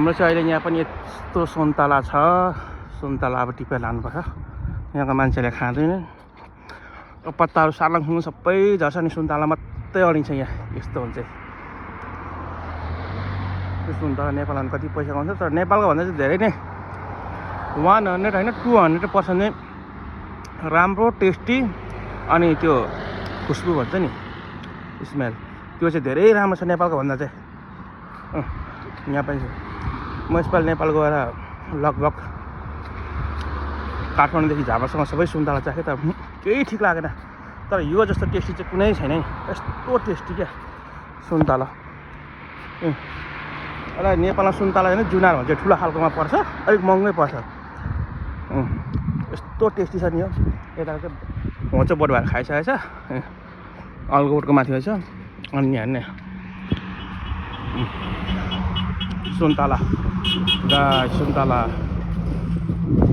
हाम्रो चाहिँ अहिले यहाँ पनि यस्तो सुन्तला छ। सुन्तला अब टिपेर लानुपर्छ। यहाँको मान्छेले खाँदैनन्। पत्ताहरू सार्लङखुङ सबै झर्छ नि, सुन्तला मात्रै अडिन्छ यहाँ। यस्तो हुन्छ त्यो सुन्तला। नेपालमा कति पैसा कमाउँछ, तर नेपालको भन्दा चाहिँ धेरै नै 100 होइन 200% नै राम्रो टेस्टी। अनि त्यो खुसबु भन्छ नि, स्मेल, त्यो चाहिँ धेरै राम्रो छ नेपालको भन्दा चाहिँ। यहाँ पनि म यसपालि नेपाल गएर लगभग काठमाडौँदेखि झापासम्म सबै सुन्तला चाखेँ, तर केही ठिक लागेन। तर यो जस्तो टेस्टी चाहिँ कुनै छैन नि। यस्तो टेस्टी क्या सुन्तला। एउटा नेपालमा सुन्तला होइन जुनार भन्छ, ठुलो खालकोमा पर्छ, अलिक महँगै पर्छ। यस्तो टेस्टी छ नि यो। यता चाहिँ होचो बोट भएर खाइसकेको छ, अलगोटको माथि रहेछ। अनि यहाँ हेर्ने सुन्तला, सुन्तला